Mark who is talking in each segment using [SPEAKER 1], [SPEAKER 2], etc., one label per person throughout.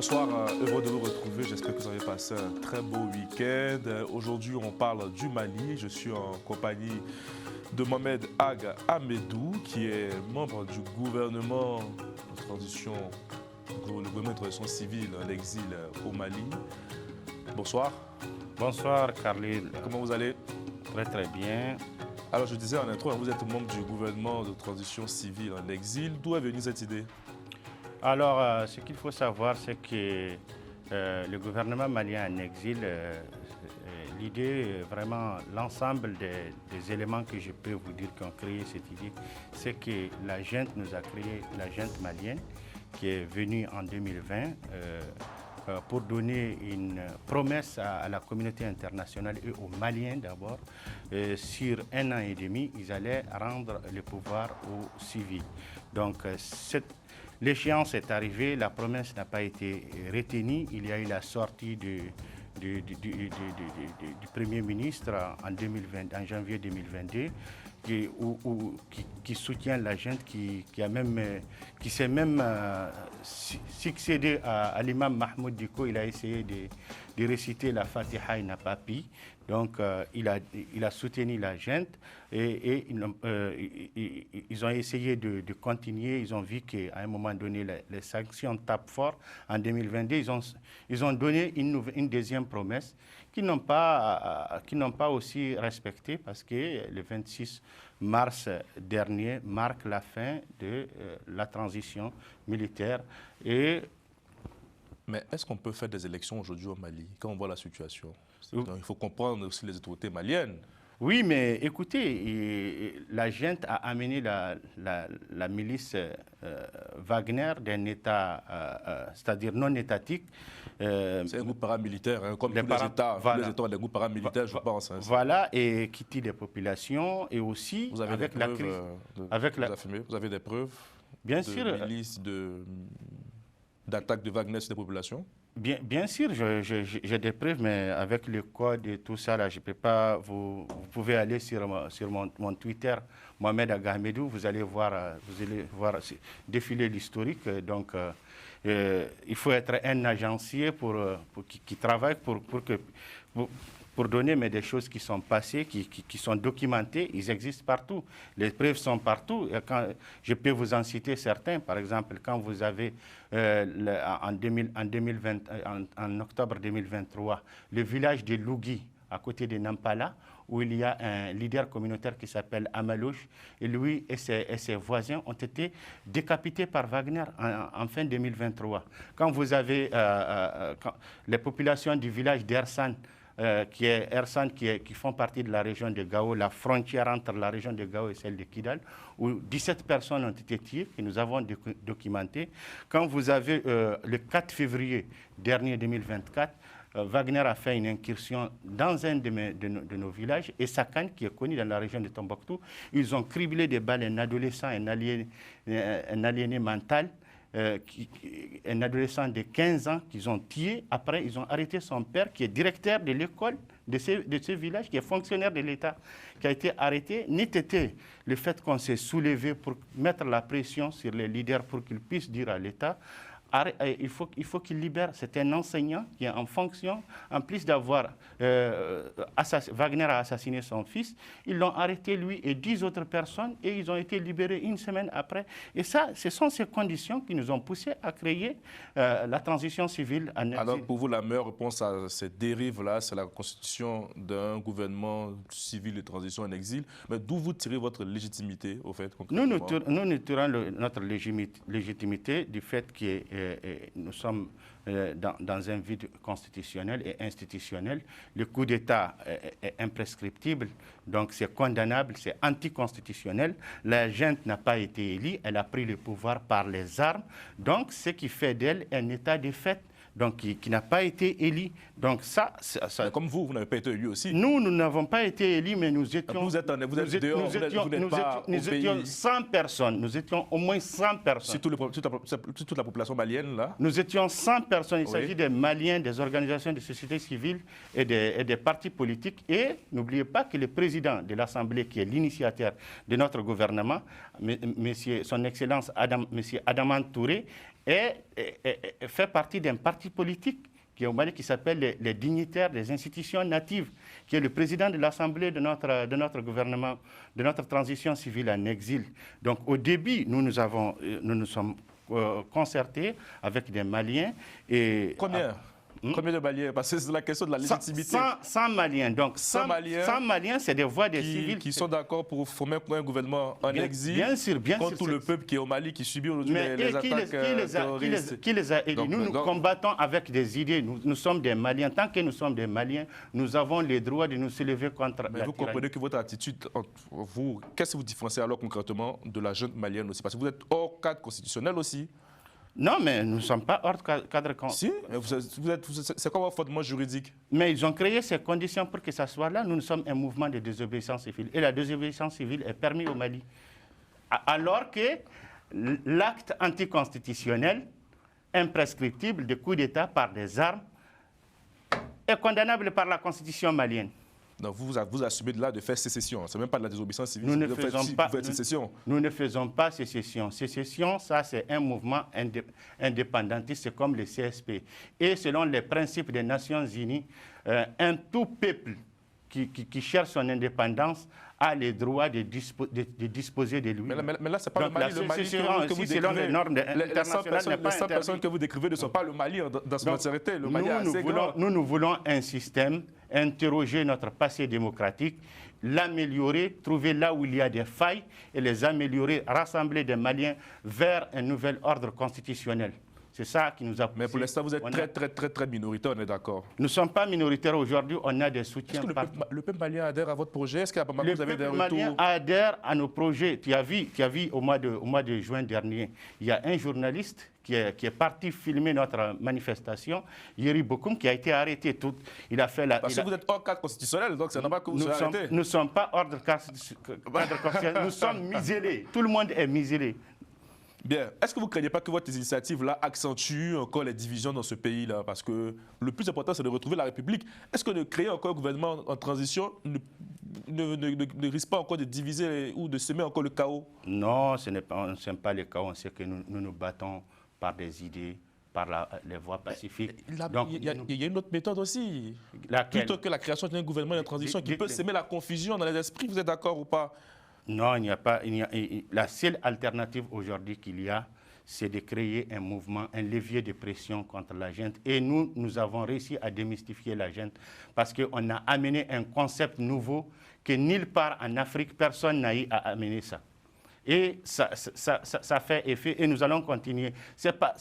[SPEAKER 1] Bonsoir, heureux de vous retrouver. J'espère que vous avez passé un très beau week-end. Aujourd'hui, on parle du Mali. Je suis en compagnie de Mohamed Ag Ahmedou, qui est membre du gouvernement de transition, le gouvernement de transition civile en exil au Mali. Bonsoir.
[SPEAKER 2] Bonsoir, Khalil.
[SPEAKER 1] Comment vous allez?
[SPEAKER 2] Très très bien.
[SPEAKER 1] Alors, je disais en intro, vous êtes membre du gouvernement de transition civile en exil. D'où est venue cette idée?
[SPEAKER 2] Alors, ce qu'il faut savoir, c'est que le gouvernement malien en exil, l'idée, vraiment, l'ensemble des éléments que je peux vous dire qui ont créé cette idée, c'est que la junte nous a créé, la junte malienne, qui est venue en 2020 pour donner une promesse à la communauté internationale et aux Maliens d'abord. Sur 1 an et demi, ils allaient rendre le pouvoir aux civils. Donc, l'échéance est arrivée, la promesse n'a pas été retenue. Il y a eu la sortie du Premier ministre en janvier 2022 qui soutient la junte, qui s'est même succédé à l'imam Mahmoud Diko. Il a essayé de réciter la Fatiha, il n'a pas pu. Donc, il a soutenu la junte et ils ont essayé de continuer. Ils ont vu qu'à un moment donné, les sanctions tapent fort. En 2022, ils ont donné une deuxième promesse qu'ils n'ont pas aussi respectée, parce que le 26 mars dernier marque la fin de la transition militaire.
[SPEAKER 1] Mais est-ce qu'on peut faire des élections aujourd'hui au Mali, quand on voit la situation? Donc, il faut comprendre aussi les autorités maliennes.
[SPEAKER 2] Oui, mais écoutez, la junte a amené la milice Wagner d'un État, c'est-à-dire non étatique.
[SPEAKER 1] C'est un groupe paramilitaire, hein, comme tous les États. Voilà. Tous les États ont des groupes paramilitaires, je pense. Hein,
[SPEAKER 2] voilà, et qui tue des populations, et aussi
[SPEAKER 1] vous avez
[SPEAKER 2] avec
[SPEAKER 1] des
[SPEAKER 2] la
[SPEAKER 1] preuves,
[SPEAKER 2] crise.
[SPEAKER 1] Vous avez des preuves
[SPEAKER 2] Bien
[SPEAKER 1] de
[SPEAKER 2] sûr,
[SPEAKER 1] milices, d'attaques de Wagner sur des populations?
[SPEAKER 2] Bien sûr, j'ai des preuves, mais avec le code et tout ça, là, je ne peux pas. Vous pouvez aller sur mon Twitter, Mohamed Ag Ahmedou, vous allez voir défiler l'historique. Donc, il faut être un agencier qui travaille pour donner des choses qui sont passées, qui sont documentées. Ils existent partout. Les preuves sont partout. Et je peux vous en citer certains. Par exemple, quand vous avez en octobre 2023, le village de Lougui, à côté de Nampala, où il y a un leader communautaire qui s'appelle Amalouche, et lui et ses voisins ont été décapités par Wagner en fin 2023. Quand vous avez les populations du village d'Ersan, qui font partie de la région de Gao, la frontière entre la région de Gao et celle de Kidal, où 17 personnes ont été tuées, que nous avons documentées. Quand vous avez le 4 février dernier 2024, Wagner a fait une incursion dans un de nos villages, et Sakan, qui est connu dans la région de Tombouctou. Ils ont criblé des balles un adolescent, un aliéné mental, un adolescent de 15 ans qu'ils ont tué. Après, ils ont arrêté son père, qui est directeur de l'école de ce village, qui est fonctionnaire de l'État, qui a été arrêté. N'ait été le fait qu'on s'est soulevé pour mettre la pression sur les leaders pour qu'ils puissent dire à l'État: il faut qu'il libère. C'est un enseignant qui est en fonction. En plus d'avoir Wagner a assassiné son fils, ils l'ont arrêté, lui et 10 autres personnes, et ils ont été libérés une semaine après. Et ça, ce sont ces conditions qui nous ont poussés à créer la transition civile en exil.
[SPEAKER 1] Alors, pour vous, la meilleure réponse à ces dérives-là, c'est la constitution d'un gouvernement civil de transition en exil. Mais d'où vous tirez votre légitimité, au fait, concrètement?
[SPEAKER 2] Nous tirons notre légitimité du fait que nous sommes dans un vide constitutionnel et institutionnel. Le coup d'État est imprescriptible, donc c'est condamnable, c'est anticonstitutionnel. La junte n'a pas été élue, elle a pris le pouvoir par les armes, donc ce qui fait d'elle un État de fait, donc qui n'a pas été élu. Donc ça
[SPEAKER 1] comme vous n'avez pas été élu aussi.
[SPEAKER 2] Nous n'avons pas été élus, mais nous étions...
[SPEAKER 1] Vous êtes dehors,
[SPEAKER 2] nous étions 100 personnes, nous étions au moins 100 personnes.
[SPEAKER 1] Sur toute la population malienne, là?
[SPEAKER 2] Nous étions 100 personnes, il s'agit des Maliens, des organisations de société civile et des partis politiques. Et n'oubliez pas que le président de l'Assemblée, qui est l'initiateur de notre gouvernement, Son Excellence Monsieur Adamane Touré, fait partie d'un parti politique qui est au Mali, qui s'appelle les dignitaires des institutions natives, qui est le président de l'Assemblée de notre gouvernement, de notre transition civile en exil. Donc au début, nous nous sommes concertés avec des Maliens. Et
[SPEAKER 1] combien? Combien de Maliens? Parce que c'est la question de la légitimité.
[SPEAKER 2] 100 Maliens. Donc 100 Maliens, c'est des voix des civils.
[SPEAKER 1] Qui sont d'accord pour former un gouvernement en exil contre tout le peuple qui est au Mali, qui subit aujourd'hui les attaques terroristes.
[SPEAKER 2] Qui les a élus? Nous combattons avec des idées. Nous sommes des Maliens. Tant que nous sommes des Maliens, nous avons le droit de nous soulever contre la tyrannie.
[SPEAKER 1] Vous comprenez que votre attitude, qu'est-ce que vous différenciez alors concrètement de la jeune malienne aussi? Parce que vous êtes hors cadre constitutionnel aussi.
[SPEAKER 2] Non, mais nous ne sommes pas hors cadre.
[SPEAKER 1] Si, c'est quoi votre fondement juridique?
[SPEAKER 2] Mais ils ont créé ces conditions pour que ça soit là. Nous sommes un mouvement de désobéissance civile. Et la désobéissance civile est permise au Mali. Alors que l'acte anticonstitutionnel, imprescriptible de coup d'État par des armes, est condamnable par la constitution malienne.
[SPEAKER 1] Non, vous assumez de là de faire sécession. Ce n'est même pas de la désobéissance civile.
[SPEAKER 2] Nous ne faisons pas sécession. Sécession, ça c'est un mouvement indépendantiste, c'est comme le CSP. Et selon les principes des Nations Unies, un tout peuple qui cherche son indépendance a le droit de disposer de lui.
[SPEAKER 1] Mais là, ce n'est pas le Mali. Le Mali que vous décrivez, les 100 personnes que vous décrivez ne sont pas le Mali dans son entièreté. Le Mali est assez grand.
[SPEAKER 2] Nous voulons un système, interroger notre passé démocratique, l'améliorer, trouver là où il y a des failles et les améliorer, rassembler des Maliens vers un nouvel ordre constitutionnel. C'est ça qui nous a poussé.
[SPEAKER 1] Mais pour l'instant, vous êtes très minoritaire, on est d'accord.
[SPEAKER 2] Nous ne sommes pas minoritaires aujourd'hui, on a des soutiens.
[SPEAKER 1] Est-ce que le peuple malien adhère à votre projet? Est-ce qu'à Bamako, vous avez des retours?
[SPEAKER 2] Le peuple malien adhère à nos projets. Tu as vu au mois de juin dernier, il y a un journaliste qui est parti filmer notre manifestation, Yeri Bokoum, qui a été arrêté. Il a fait
[SPEAKER 1] Parce que vous êtes hors cadre constitutionnel, donc c'est normal que vous soyez arrêté.
[SPEAKER 2] Nous ne sommes pas hors cadre constitutionnel, nous sommes muselés. Tout le monde est muselé.
[SPEAKER 1] Bien. Est-ce que vous ne craignez pas que votre initiative-là accentue encore les divisions dans ce pays-là? Parce que le plus important, c'est de retrouver la République. Est-ce que de créer encore un gouvernement en transition ne risque pas encore de diviser ou de semer encore le chaos? Non,
[SPEAKER 2] on ne sème pas le chaos. On sait que nous nous battons par des idées, par les voies pacifiques.
[SPEAKER 1] Il y a une autre méthode aussi. Plutôt que la création d'un gouvernement de transition qui peut semer la confusion dans les esprits, vous êtes d'accord ou pas?
[SPEAKER 2] Non, il n'y a pas. La seule alternative aujourd'hui qu'il y a, c'est de créer un mouvement, un levier de pression contre la junte. Et nous avons réussi à démystifier la junte parce qu'on a amené un concept nouveau que nulle part en Afrique, personne n'a eu à amener ça. Et ça fait effet et nous allons continuer. Ce n'est pas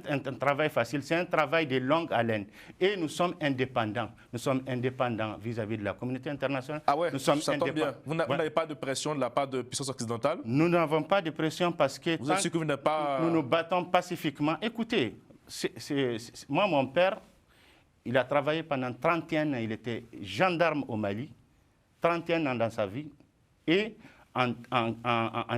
[SPEAKER 2] un travail facile, c'est un travail de longue haleine. Et nous sommes indépendants. Nous sommes indépendants vis-à-vis de la communauté internationale.
[SPEAKER 1] Ah ouais,
[SPEAKER 2] nous sommes
[SPEAKER 1] ça tombe bien. Vous n'avez pas de pression de la part de puissance occidentale?
[SPEAKER 2] Nous n'avons pas de pression parce que
[SPEAKER 1] vous êtes sûr que vous n'êtes pas...
[SPEAKER 2] nous nous battons pacifiquement. Écoutez, moi, mon père, il a travaillé pendant 31 ans. Il était gendarme au Mali, 31 ans dans sa vie. Et en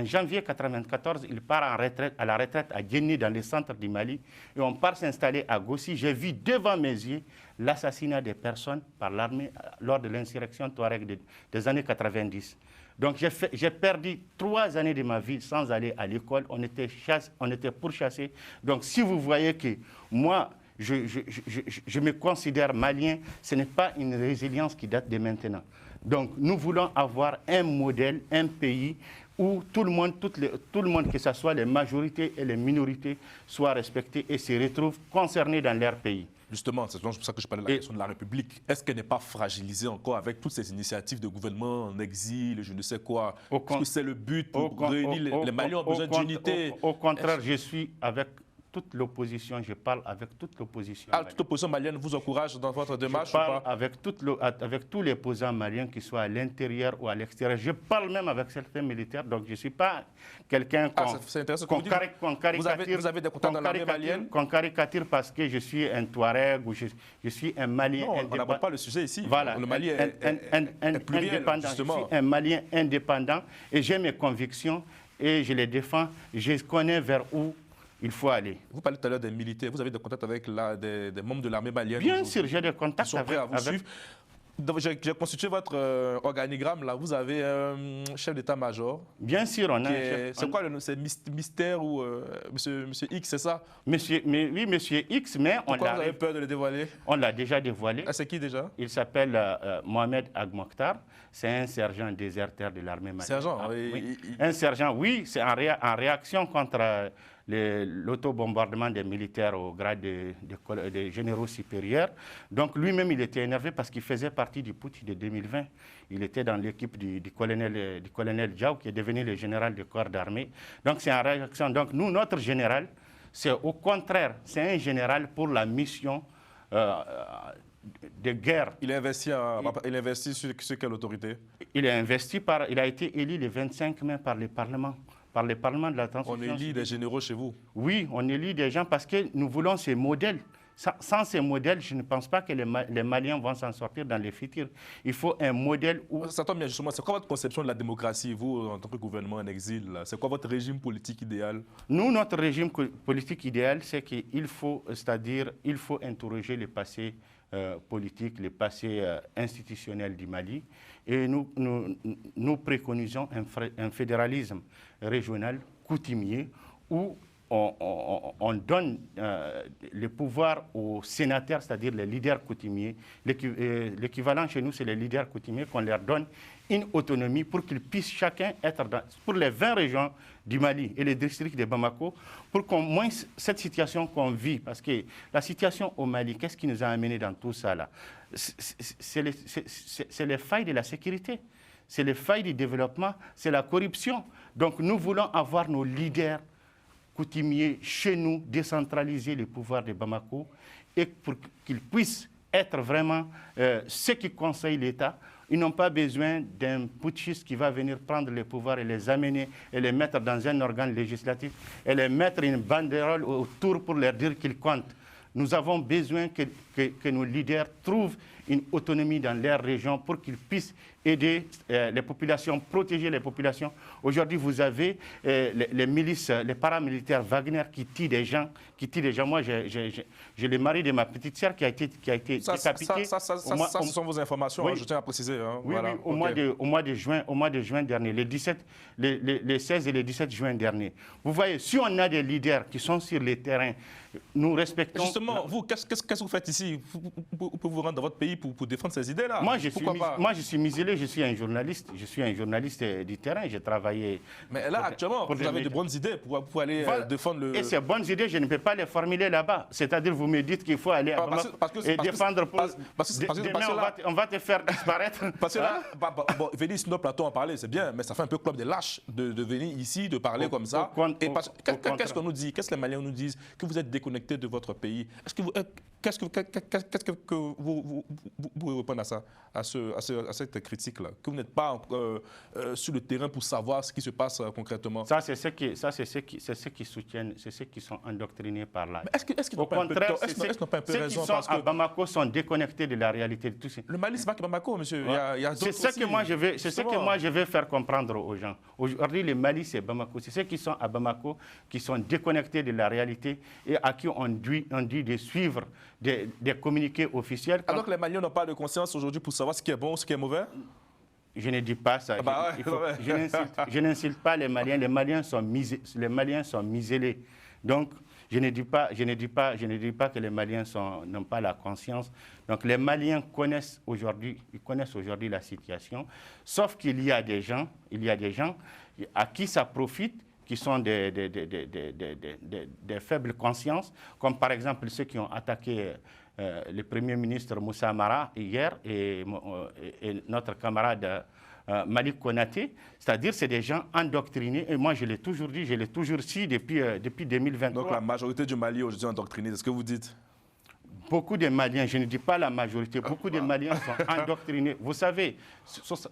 [SPEAKER 2] janvier 1994, il part à la retraite à Djenni, dans le centre du Mali. Et on part s'installer à Gossi. J'ai vu devant mes yeux l'assassinat des personnes par l'armée lors de l'insurrection Touareg des années 90. Donc j'ai perdu 3 années de ma vie sans aller à l'école. On était pourchassés. Donc si vous voyez que moi, je me considère malien, ce n'est pas une résilience qui date de maintenant. Donc nous voulons avoir un modèle, un pays où tout le monde, que ce soit les majorités et les minorités, soient respectés et se retrouvent concernés dans leur pays.
[SPEAKER 1] Justement, c'est pour ça que je parlais de la question de la République. Est-ce qu'elle n'est pas fragilisée encore avec toutes ces initiatives de gouvernement en exil, je ne sais quoi? Est-ce que c'est le but pour réunir les Maliens ont besoin d'unité?
[SPEAKER 2] Au contraire, je suis avec toute l'opposition, je parle avec toute l'opposition.
[SPEAKER 1] Toute l'opposition malienne vous encourage dans votre démarche?
[SPEAKER 2] Je parle avec tous les opposants maliens, qu'ils soient à l'intérieur ou à l'extérieur. Je parle même avec certains militaires, donc je ne suis pas quelqu'un qu'on caricature.
[SPEAKER 1] Vous avez des contacts dans l'armée malienne?
[SPEAKER 2] Qu'on caricature parce que je suis un Touareg ou je suis un Malien indépendant.
[SPEAKER 1] On n'aborde pas le sujet ici.
[SPEAKER 2] Voilà,
[SPEAKER 1] le Mali est pluriel,
[SPEAKER 2] indépendant. Je suis un Malien indépendant et j'ai mes convictions et je les défends. Je connais vers où il faut aller.
[SPEAKER 1] Vous parlez tout à l'heure des militaires. Vous avez des contacts avec des membres de l'armée malienne?
[SPEAKER 2] Bien sûr, j'ai des contacts
[SPEAKER 1] avec... Ils sont prêts à vous suivre. J'ai constitué votre organigramme, là. Vous avez un chef d'état-major.
[SPEAKER 2] Bien sûr, on a...
[SPEAKER 1] C'est quoi le nom? C'est Mystère ou monsieur X, c'est ça?
[SPEAKER 2] Oui, Monsieur X, mais
[SPEAKER 1] Pourquoi vous avez peur de le dévoiler?
[SPEAKER 2] On l'a déjà dévoilé.
[SPEAKER 1] Ah, c'est qui déjà?
[SPEAKER 2] Il s'appelle Mohamed Ag Mokhtar. C'est un sergent déserteur de l'armée malienne.
[SPEAKER 1] Sergent,
[SPEAKER 2] oui. Un sergent, oui, c'est en réaction contre l'auto-bombardement des militaires au grade de généraux supérieurs. Donc lui-même, il était énervé parce qu'il faisait partie du putsch de 2020. Il était dans l'équipe du colonel Diaw, qui est devenu le général du corps d'armée. Donc c'est en réaction. Donc nous, notre général, c'est au contraire, c'est un général pour la mission de guerre.
[SPEAKER 1] Il a investi sur quelle autorité?
[SPEAKER 2] Il a été élu le 25 mai par le Parlement. Par le Parlement de la Transition.
[SPEAKER 1] On élit des généraux chez vous?
[SPEAKER 2] Oui, on élit des gens parce que nous voulons ces modèles. Sans ces modèles, je ne pense pas que les Maliens vont s'en sortir dans le futur. Il faut un modèle où...
[SPEAKER 1] Ça tombe bien, justement. C'est quoi votre conception de la démocratie, vous, en tant que gouvernement en exil? C'est quoi votre régime politique idéal?
[SPEAKER 2] Nous, notre régime politique idéal, c'est qu'il faut, c'est-à-dire, il faut interroger le passé politique, le passé institutionnel du Mali. Et nous préconisons un fédéralisme régional coutumier où on donne le pouvoir aux sénateurs, c'est-à-dire les leaders coutumiers. L'équivalent chez nous, c'est les leaders coutumiers, qu'on leur donne une autonomie pour qu'ils puissent chacun être pour les 20 régions du Mali et les districts de Bamako, pour qu'au moins cette situation qu'on vit, parce que la situation au Mali, qu'est-ce qui nous a amené dans tout ça là? C'est les failles de la sécurité, c'est les failles du développement, c'est la corruption. Donc nous voulons avoir nos leaders coutumiers chez nous, décentraliser le pouvoir de Bamako et pour qu'ils puissent être vraiment ceux qui conseillent l'État. Ils n'ont pas besoin d'un putschiste qui va venir prendre le pouvoir et les amener et les mettre dans un organe législatif et les mettre une banderole autour pour leur dire qu'ils comptent. Nous avons besoin que nos leaders trouvent une autonomie dans leur région pour qu'ils puissent aider les populations, protéger les populations. Aujourd'hui, vous avez les milices, les paramilitaires Wagner qui tuent des gens. Moi, j'ai le mari de ma petite sœur qui a été décapité.
[SPEAKER 1] Ça, ce sont vos informations,
[SPEAKER 2] oui.
[SPEAKER 1] Je tiens à préciser. Hein,
[SPEAKER 2] oui,
[SPEAKER 1] voilà.
[SPEAKER 2] Oui, au mois de juin dernier, les 16 et les 17 juin dernier. Vous voyez, si on a des leaders qui sont sur les terrains, nous respectons...
[SPEAKER 1] Justement, vous, qu'est-ce que vous faites ici? Vous pouvez vous rendre dans votre pays pour défendre ces idées-là?
[SPEAKER 2] Moi, je suis muselé, je suis un journaliste. Je suis un journaliste du terrain, j'ai travaillé...
[SPEAKER 1] Mais là, actuellement, vous avez de bonnes idées pour aller défendre le...
[SPEAKER 2] Et ces bonnes idées, je ne peux pas les formuler là-bas. C'est-à-dire, vous me dites qu'il faut aller à Bamako et défendre... Demain, on va te faire disparaître.
[SPEAKER 1] Parce que là, venir sur notre plateau en parler, c'est bien, mais ça fait un peu club des lâches de venir ici, de parler comme ça. Qu'est-ce qu'on nous dit? Qu'est-ce que les Maliens nous disent? Que vous êtes déconnectés de votre pays. Qu'est-ce que vous répondez à ça, à cette critique-là? Que vous n'êtes pas sur le terrain pour savoir ce qui se passe concrètement?
[SPEAKER 2] Ça, c'est ceux qui soutiennent, c'est ceux qui sont endoctrinés par là.
[SPEAKER 1] Est-ce qu'ils n'ont pas un peu raison?
[SPEAKER 2] Ceux qui sont à Bamako sont déconnectés de la réalité de tout ça.
[SPEAKER 1] Le Mali, c'est pas que Bamako, monsieur.
[SPEAKER 2] Ouais. C'est ce que moi je veux faire comprendre aux gens. Aujourd'hui, le Mali, c'est Bamako. C'est ceux qui sont à Bamako qui sont déconnectés de la réalité et à qui on dit de suivre des communiqués officiels.
[SPEAKER 1] Alors que les Maliens n'ont pas de conscience aujourd'hui pour savoir ce qui est bon ou ce qui est mauvais?
[SPEAKER 2] Je ne dis pas ça. Je n'insulte pas les Maliens. Les Maliens sont muselés. Donc, je ne dis pas que les Maliens n'ont pas la conscience. Donc, les Maliens connaissent aujourd'hui la situation. Sauf qu'il y a des gens à qui ça profite, qui sont des faibles consciences, comme par exemple ceux qui ont attaqué le Premier ministre Moussa Mara hier et notre camarade Malik Konaté. C'est-à-dire c'est des gens endoctrinés. Et moi, je l'ai toujours dit, je l'ai toujours dit depuis 2023.
[SPEAKER 1] Donc la majorité du Mali aujourd'hui est endoctrinée, c'est ce que vous dites?
[SPEAKER 2] Beaucoup de Maliens, je ne dis pas la majorité, beaucoup de Maliens sont endoctrinés. Vous savez,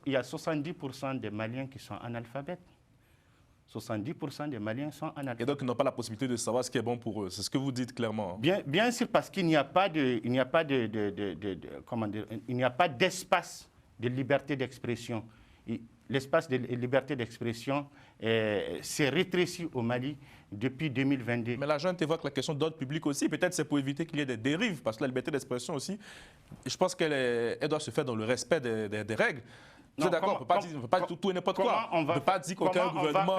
[SPEAKER 2] il y a 70% des Maliens qui sont analphabètes. 70% des Maliens sont analphabètes.
[SPEAKER 1] Et donc, ils n'ont pas la possibilité de savoir ce qui est bon pour eux. C'est ce que vous dites clairement.
[SPEAKER 2] Bien sûr, parce qu'il n'y a pas d'espace de liberté d'expression. l'espace de liberté d'expression s'est rétréci au Mali depuis 2022.
[SPEAKER 1] Mais la junte évoque la question d'ordre public aussi. Peut-être c'est pour éviter qu'il y ait des dérives, parce que la liberté d'expression aussi, je pense qu'elle doit se faire dans le respect des règles. Vous êtes d'accord? On ne peut pas dire tout et n'importe quoi. On ne peut pas dire qu'aucun gouvernement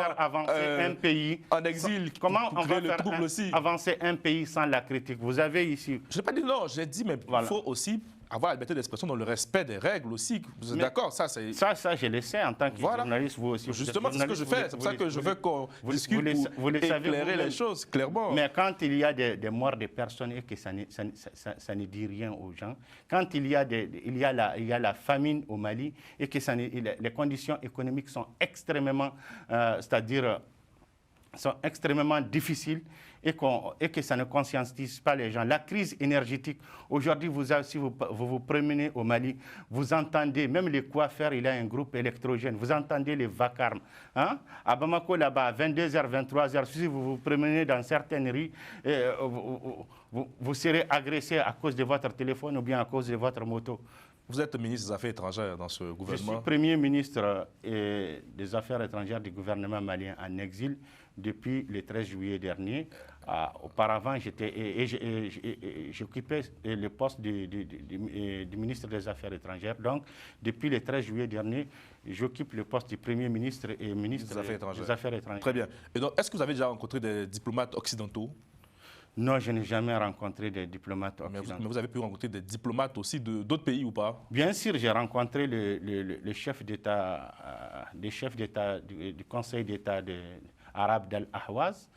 [SPEAKER 2] un pays
[SPEAKER 1] en exil
[SPEAKER 2] comment
[SPEAKER 1] pour créer le trouble aussi.
[SPEAKER 2] Avancer un pays sans la critique. Vous avez ici...
[SPEAKER 1] Je n'ai pas dit non, j'ai dit, mais il faut aussi avoir la liberté d'expression dans le respect des règles aussi. Vous êtes d'accord? Ça,
[SPEAKER 2] je le sais en tant que journaliste, vous aussi.
[SPEAKER 1] Justement, c'est ce que je fais. C'est pour ça que je veux qu'on discute pour éclairer les choses, clairement.
[SPEAKER 2] Mais quand il y a des morts de personnes et que ça ne dit rien aux gens, quand il y a la famine au Mali et que les conditions économiques sont extrêmement, sont extrêmement difficiles et que ça ne conscientise pas les gens. La crise énergétique, aujourd'hui, si vous vous promenez au Mali, vous entendez, même les coiffeurs, il y a un groupe électrogène, vous entendez les vacarmes. Hein? À Bamako, là-bas, à 22h, 23h, si vous vous promenez dans certaines rues, vous serez agressé à cause de votre téléphone ou bien à cause de votre moto.
[SPEAKER 1] Vous êtes ministre des Affaires étrangères dans ce gouvernement.
[SPEAKER 2] Je suis Premier ministre des Affaires étrangères du gouvernement malien en exil depuis le 13 juillet dernier. Auparavant, j'occupais le poste du ministre des Affaires étrangères. Donc, depuis le 13 juillet dernier, j'occupe le poste du Premier ministre et ministre des Affaires étrangères.
[SPEAKER 1] Très bien. Et donc, est-ce que vous avez déjà rencontré des diplomates occidentaux?
[SPEAKER 2] Non, je n'ai jamais rencontré des diplomates occidentaux.
[SPEAKER 1] Mais vous avez pu rencontrer des diplomates aussi d'autres pays ou pas?
[SPEAKER 2] Bien sûr, j'ai rencontré le chef d'État, du Conseil d'État arabe d'Al-Ahwaz,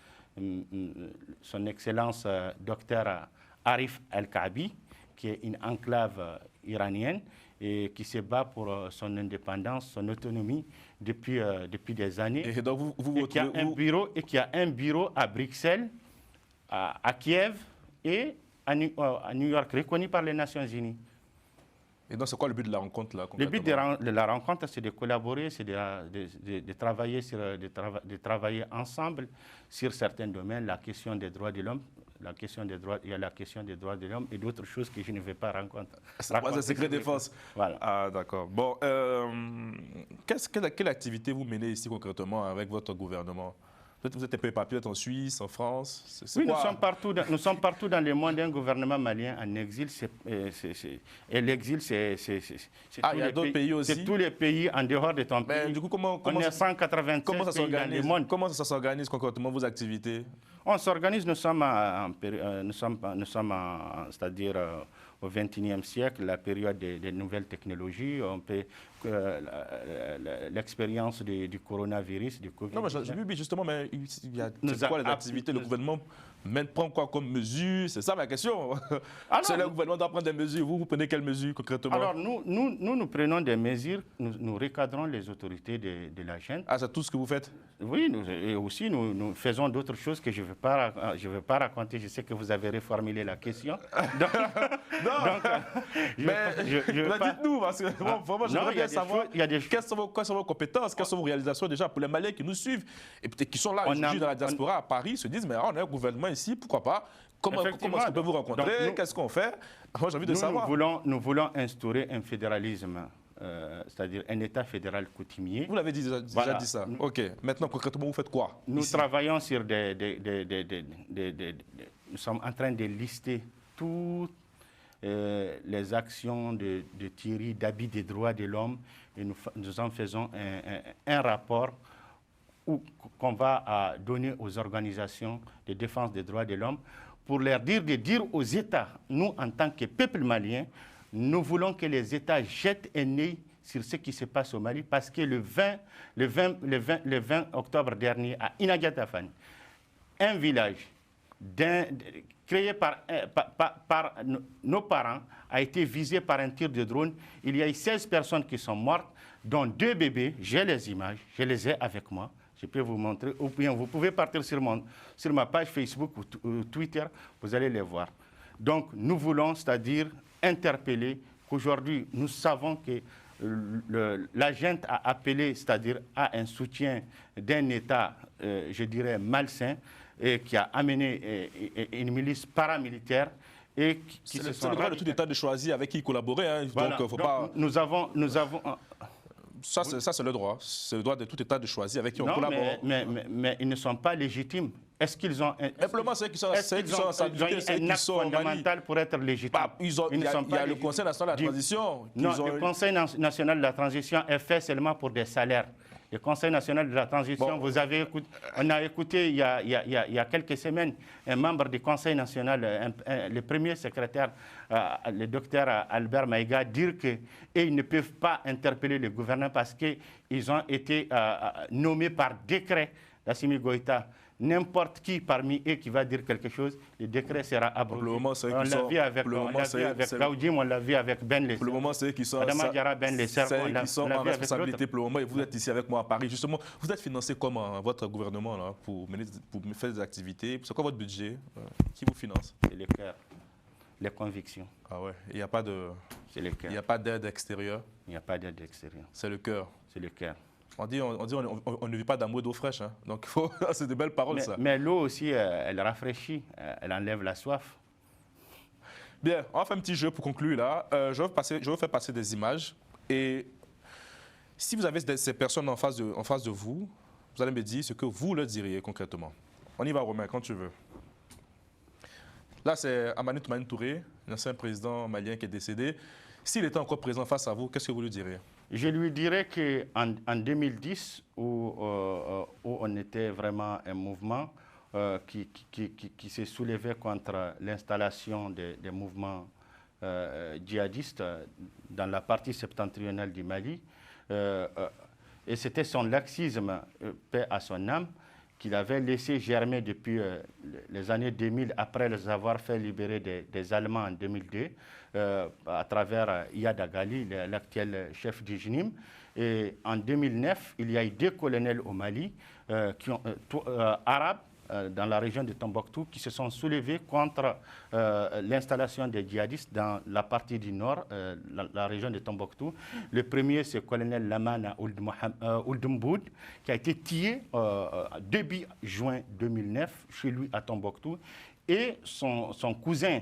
[SPEAKER 2] son Excellence Dr Arif Al-Kaabi, qui est une enclave iranienne et qui se bat pour son indépendance, son autonomie depuis des années.
[SPEAKER 1] Et donc
[SPEAKER 2] qui a un bureau à Bruxelles, à Kiev et à New York, reconnu par les Nations Unies.
[SPEAKER 1] Et donc, c'est quoi le but de la rencontre là?
[SPEAKER 2] Le but de la rencontre, c'est de collaborer, c'est de travailler ensemble sur certains domaines, la question des droits de l'homme. Il y a la question des droits de l'homme et d'autres choses que je ne vais pas raconter.
[SPEAKER 1] C'est un secret défense.
[SPEAKER 2] Voilà.
[SPEAKER 1] Ah, d'accord. Bon, quelle activité vous menez ici concrètement avec votre gouvernement? Peut-être vous êtes un peu éparpillé en Suisse, en France.
[SPEAKER 2] Oui, nous sommes partout dans le monde. Un gouvernement malien en exil. Et l'exil, c'est
[SPEAKER 1] il y a d'autres pays aussi.
[SPEAKER 2] C'est tous les pays en dehors de ton pays.
[SPEAKER 1] Mais du coup, comment
[SPEAKER 2] on est 187 pays dans le monde.
[SPEAKER 1] Comment ça s'organise concrètement vos activités?
[SPEAKER 2] On s'organise, nous sommes c'est-à-dire au XXIe siècle, la période des nouvelles technologies, l'expérience du coronavirus, du Covid.
[SPEAKER 1] Non, mais justement, mais c'est quoi les activités? Le gouvernement prend quoi comme mesure? C'est ça ma question. C'est le gouvernement doit prendre des mesures. Vous prenez quelles mesures concrètement?
[SPEAKER 2] Alors, nous prenons des mesures, nous recadrons les autorités de la junte.
[SPEAKER 1] Ah, c'est tout ce que vous faites?
[SPEAKER 2] Oui, et aussi nous faisons d'autres choses que je ne vais pas raconter. Je sais que vous avez reformulé la question.
[SPEAKER 1] Dites-nous, parce que vraiment, j'aimerais bien savoir quelles sont vos compétences, quelles sont vos réalisations déjà pour les Maliens qui nous suivent et peut-être qui sont là aujourd'hui dans la diaspora à Paris, se disent, mais on a un gouvernement ici, pourquoi pas? Comment est-ce qu'on peut vous rencontrer? Qu'est-ce qu'on fait? Moi, j'ai envie de savoir.
[SPEAKER 2] Nous voulons instaurer un fédéralisme, c'est-à-dire un État fédéral coutumier.
[SPEAKER 1] Vous l'avez déjà dit ça. OK. Maintenant, concrètement, vous faites quoi?
[SPEAKER 2] Nous travaillons sur nous sommes en train de lister toutes les actions de Thierry d'abus des droits de l'homme et nous en faisons un rapport qu'on va donner aux organisations de défense des droits de l'homme pour leur dire de dire aux États, nous en tant que peuple malien, nous voulons que les États jettent un œil sur ce qui se passe au Mali parce que le 20 octobre dernier à Inagatafan, un village créé par nos parents a été visé par un tir de drone. Il y a eu 16 personnes qui sont mortes, dont 2 bébés. J'ai les images, je les ai avec moi. Je peux vous montrer. Ou bien vous pouvez partir sur ma page Facebook ou Twitter, vous allez les voir. Donc nous voulons, c'est-à-dire interpeller qu'aujourd'hui nous savons que la junte a appelé, c'est-à-dire à un soutien d'un État, je dirais, malsain, et qui a amené une milice paramilitaire.
[SPEAKER 1] C'est le droit de tout État de choisir avec qui collaborer. Hein.
[SPEAKER 2] Voilà.
[SPEAKER 1] Donc, faut pas...
[SPEAKER 2] Nous avons
[SPEAKER 1] Ça, c'est le droit. C'est le droit de tout État de choisir avec qui on collabore.
[SPEAKER 2] Mais ils ne sont pas légitimes. Est-ce qu'ils ont
[SPEAKER 1] simplement c'est qu'ils sont
[SPEAKER 2] un acte fondamental pour être légitimes?
[SPEAKER 1] Il y a le Conseil national de la transition.
[SPEAKER 2] Le Conseil national de la transition est fait seulement pour des salaires. Le Conseil national de la transition, on a écouté il y a quelques semaines un membre du Conseil national, le premier secrétaire, le docteur Albert Maïga, dire qu'ils ne peuvent pas interpeller le gouvernement parce qu'ils ont été nommés par décret d'Assimi Goïta. N'importe qui parmi eux qui va dire quelque chose, le décret sera abrogé. On l'a vu avec Gaoudim, on l'a vu avec Ben Lesser.
[SPEAKER 1] Pour le moment, c'est eux qui sont, qui sont en responsabilité pour le moment. Et vous êtes ici avec moi à Paris. Justement, vous êtes financé comment, votre gouvernement, là, pour faire des activités? C'est quoi votre budget? Qui vous finance?
[SPEAKER 2] C'est le cœur, les convictions.
[SPEAKER 1] Ah ouais, il n'y a pas de...
[SPEAKER 2] C'est le cœur.
[SPEAKER 1] Il n'y a pas d'aide extérieure?
[SPEAKER 2] Il n'y a pas d'aide extérieure.
[SPEAKER 1] C'est le cœur?
[SPEAKER 2] C'est le cœur.
[SPEAKER 1] On ne vit pas d'amour d'eau fraîche. Hein. Donc, c'est de belles paroles, ça.
[SPEAKER 2] Mais l'eau aussi, elle rafraîchit, elle enlève la soif.
[SPEAKER 1] Bien, on va faire un petit jeu pour conclure là. Je vais vous faire passer des images. Et si vous avez ces personnes en face de vous, vous allez me dire ce que vous leur diriez concrètement. On y va, Romain, quand tu veux. Là, c'est Amadou Toumani Touré, l'ancien président malien qui est décédé. S'il était encore présent face à vous, qu'est-ce que vous lui diriez?
[SPEAKER 2] Je lui dirais qu'en 2010, où on était vraiment un mouvement qui se soulevait contre l'installation des mouvements djihadistes dans la partie septentrionale du Mali, et c'était son laxisme, paix à son âme, qu'il avait laissé germer depuis les années 2000, après les avoir fait libérer des Allemands en 2002, à travers Iyad Agali, l'actuel chef du JNIM. Et en 2009, il y a eu 2 colonels au Mali, arabes, dans la région de Tombouctou, qui se sont soulevés contre l'installation des djihadistes dans la partie du nord, la région de Tombouctou. Le premier, c'est le colonel Lamana Ouldmboud, qui a été tué début juin 2009 chez lui à Tombouctou. Et son cousin,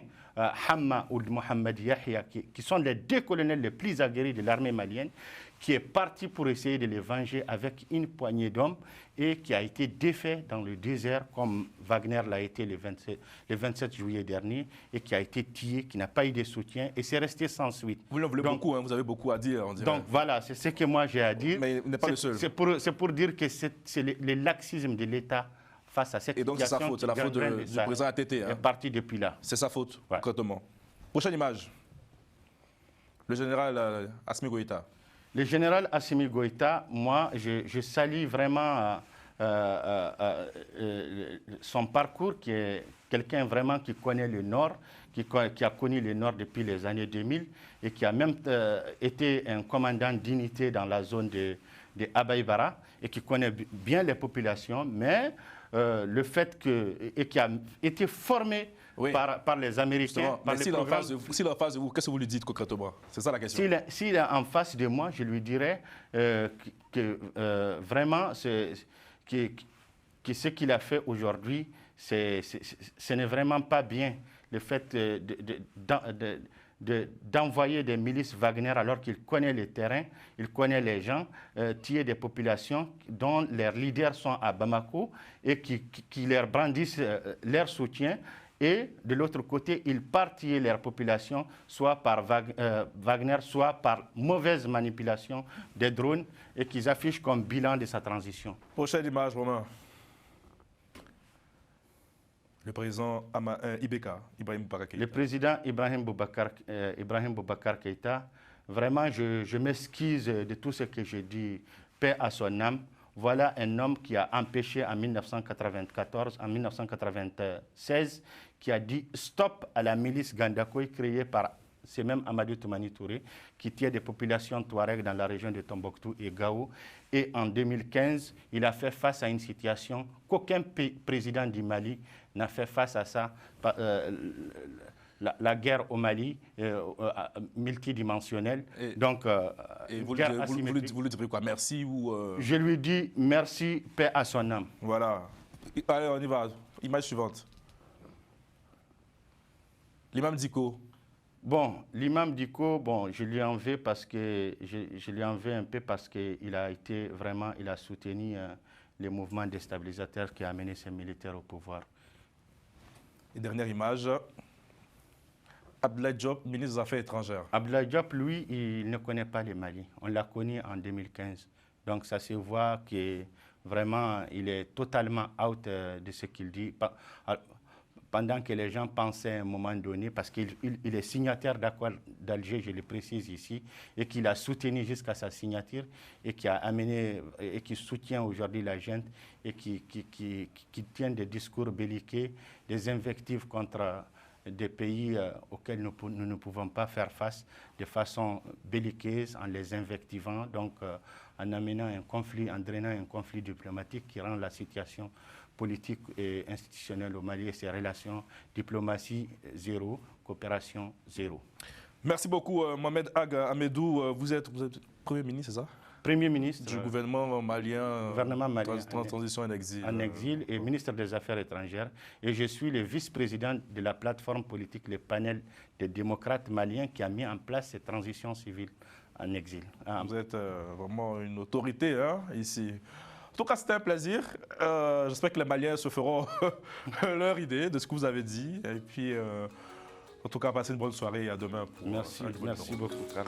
[SPEAKER 2] Hamma Ould Mohamed Yahya, qui sont les 2 colonels les plus aguerris de l'armée malienne, qui est parti pour essayer de les venger avec une poignée d'hommes et qui a été défait dans le désert comme Wagner l'a été le 27 juillet dernier et qui a été tué, qui n'a pas eu de soutien et c'est resté sans suite.
[SPEAKER 1] Vous en voulez beaucoup, hein, vous avez beaucoup à dire, on dirait.
[SPEAKER 2] Donc voilà, c'est ce que moi j'ai à dire.
[SPEAKER 1] Mais il n'est pas le seul.
[SPEAKER 2] C'est pour dire que c'est le laxisme de l'État face à cette situation.
[SPEAKER 1] Et donc c'est sa faute, c'est la faute du président ATT.
[SPEAKER 2] Il est parti depuis là.
[SPEAKER 1] C'est sa faute, concrètement. Prochaine image. Le général Assimi Goïta.
[SPEAKER 2] Le général Assimi Goïta, moi, je salue vraiment son parcours, qui est quelqu'un vraiment qui connaît le Nord, qui a connu le Nord depuis les années 2000 et qui a même été un commandant d'unité dans la zone de Abaïbara et qui connaît bien les populations, mais le fait et qui a été formé par les Américains.
[SPEAKER 1] S'il est en face de vous, qu'est-ce que vous lui dites concrètement? C'est ça la question.
[SPEAKER 2] S'il est en face de moi, je lui dirais que vraiment, que ce qu'il a fait aujourd'hui, ce n'est vraiment pas bien. Le fait d'envoyer des milices Wagner alors qu'il connaît le terrain, il connaît les gens, tuer des populations dont leurs leaders sont à Bamako et qui leur brandissent leur soutien. Et de l'autre côté, ils partent tuer leur population, soit par Wagner, soit par mauvaise manipulation des drones et qu'ils affichent comme bilan de sa transition.
[SPEAKER 1] Prochaine image, Romain. Le président Ibrahim Boubacar Keïta.
[SPEAKER 2] Le président Ibrahim Boubacar Keïta, vraiment, je m'excuse de tout ce que je dis, paix à son âme. Voilà un homme qui a empêché en 1994, en 1996, qui a dit stop à la milice Gandakoy créée par ce même Amadou Toumani Touré, qui tient des populations touareg dans la région de Tombouctou et Gao. Et en 2015, il a fait face à une situation qu'aucun président du Mali n'a fait face à ça. La guerre au Mali, multidimensionnelle.
[SPEAKER 1] Et vous lui direz quoi? Merci ou
[SPEAKER 2] Je lui dis merci, paix à son âme.
[SPEAKER 1] Voilà. Allez, on y va. Image suivante. L'imam Diko.
[SPEAKER 2] Bon, l'imam Dicko, bon, je lui en veux parce que je lui en veux un peu parce qu'il a été vraiment, il a soutenu les mouvements déstabilisateurs qui a amené ces militaires au pouvoir.
[SPEAKER 1] Et dernière image, Abdoulaye Diop, ministre des Affaires étrangères.
[SPEAKER 2] Abdoulaye Diop, lui, il ne connaît pas le Mali. On l'a connu en 2015. Donc ça se voit que vraiment, il est totalement out de ce qu'il dit. Pendant que les gens pensaient à un moment donné, parce qu'il est signataire d'accords d'Alger, je le précise ici, et qu'il a soutenu jusqu'à sa signature, et qui a amené, et qui soutient aujourd'hui la junte, et qui tient des discours belliqueux, des invectives contre des pays auxquels nous ne pouvons pas faire face de façon belliqueuse, en les invectivant, donc en amenant un conflit, en drainant un conflit diplomatique qui rend la situation politique et institutionnelle au Mali et ses relations diplomatie zéro, coopération zéro.
[SPEAKER 1] Merci beaucoup, Mohamed Ag Ahmedou. Vous êtes Premier ministre, c'est ça?
[SPEAKER 2] Premier ministre
[SPEAKER 1] du gouvernement malien, transition en exil.
[SPEAKER 2] En exil et ministre des Affaires étrangères. Et je suis le vice-président de la plateforme politique, le panel des démocrates maliens qui a mis en place cette transition civile en exil.
[SPEAKER 1] Vous êtes vraiment une autorité hein, ici. En tout cas, c'était un plaisir. J'espère que les Maliens se feront leur idée de ce que vous avez dit. Et puis, en tout cas, passez une bonne soirée et à demain.
[SPEAKER 2] Merci beaucoup, Carl.